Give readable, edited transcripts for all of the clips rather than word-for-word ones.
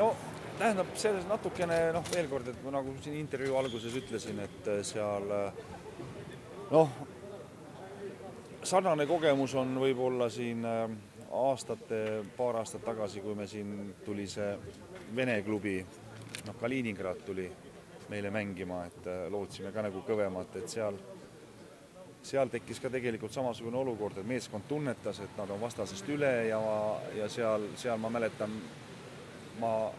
No tähendab selles natukene, veel kord, et ma nagu siin intervjuu alguses ütlesin, et seal sarnane kogemus on võib-olla siin paar aastat tagasi, kui me siin tuli see Vene klubi, Kaliningrad tuli meile mängima, et lootsime ka nagu kõvemat, et seal tekkis ka tegelikult samasugune olukord, et meeskond tunnetas, et nad on vastasest üle ja seal ma mäletan, ma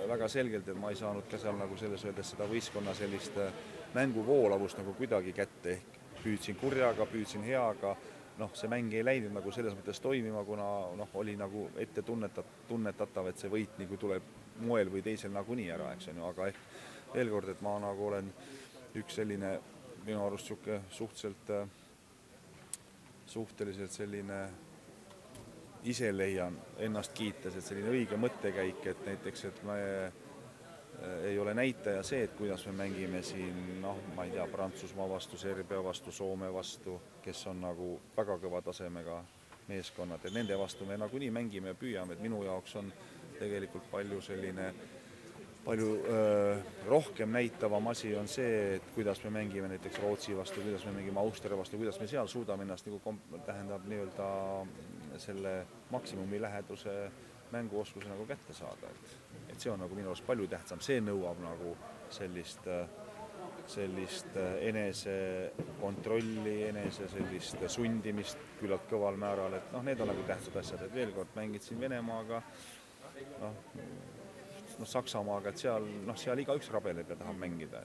väga selgelt, et ma ei saanud ka seal nagu selles öeldes seda võistkonna sellist mänguvoolavust nagu kuidagi kätte, ehk püüdsin kurjaga, püüdsin heaga, see mäng ei läinud nagu selles mõttes toimima, kuna oli nagu ette tunnetatav, et see võit nagu tuleb moel või teisel nagunii ära, eks on ju, aga ehk veel kord, et ma nagu olen üks selline minu arust suhteliselt selline ise leian ennast kiites, et selline õige mõttekäik, et näiteks, et me ei ole näitaja see, et kuidas me mängime siin, ma ei tea, Prantsusmaa vastu, Serbia vastu, Soome vastu, kes on nagu väga kõva tasemega meeskonnad, et nende vastu me nagunii mängime ja püüame, et minu jaoks on tegelikult palju rohkem näitavam asi on see, et kuidas me mängime näiteks Rootsi vastu, kuidas me mängime Austria vastu, kuidas me seal suudame ennast nii-öelda selle maksimumi läheduse mänguoskuse nagu kätte saada. Et see on nagu minu arust palju tähtsam, see nõuab nagu sellist enese kontrolli, enese sellist sundimist küllalt kõval määral, et need on nagu tähtsad asjad, et veel kord mängid siin Venemaaga, Saksamaaga, et seal igaüks rabeleb ja tahab mängida,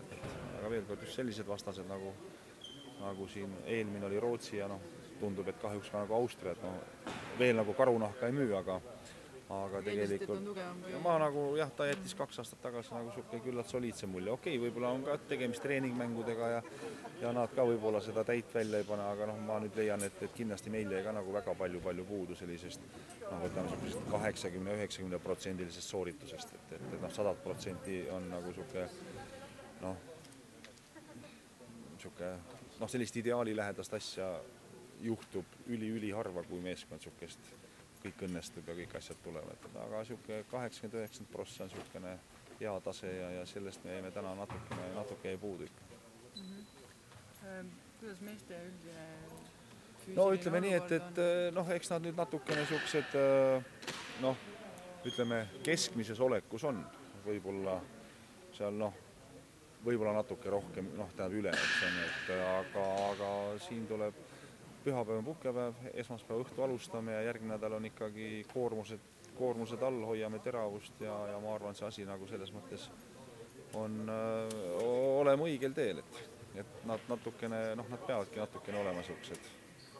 aga veel kord just sellised vastased nagu siin eelmine oli Rootsi ja tundub, et kahjuks ka nagu Austria, et veel nagu karunahka ei müü, aga tegelikult ma nagu ta jättis 2 aastat tagasi nagu suke küllalt soliidse mulje. Okei, võib-olla on ka tegemist treeningmängudega ja nad ka võib-olla seda täit välja ei pane, aga ma nüüd leian, et kindlasti meil jäi ka nagu väga palju puudu sellisest 80-90% sooritusest, et 100% on nagu sellist ideaali lähedast asja juhtub üliharva, kui meeskond sukest kõik õnnestub ja kõik asjad tulevad. Aga 80-90% on sukene hea tase ja sellest me jäime täna natuke jäi puudu ikka. Kuidas meeste üldine füüsiline ütleme nii, et eks nad nüüd natukene suksed, ütleme keskmises olekus on. Võib-olla seal võib-olla natuke rohkem tähendab üle, aga siin tuleb pühapäev on puhkepäev, esmaspäeva õhtu alustame ja järgmine nädal on ikkagi koormused all, hoiame teravust ja ma arvan, see asi nagu selles mõttes oleme õigel teel, et nad natukene, nad peavadki natukene olema suksed,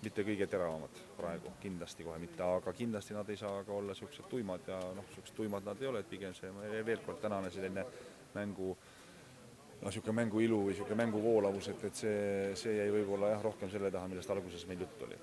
mitte kõige teravamad praegu, kindlasti kohe mitte, aga kindlasti nad ei saa ka olla suksed tuimad ja suksed tuimad nad ei ole, et pigem see veel kord tänane selline mängu ilu või mängu voolavus, et see jäi võib-olla rohkem selle taha, millest alguses meil jutt oli.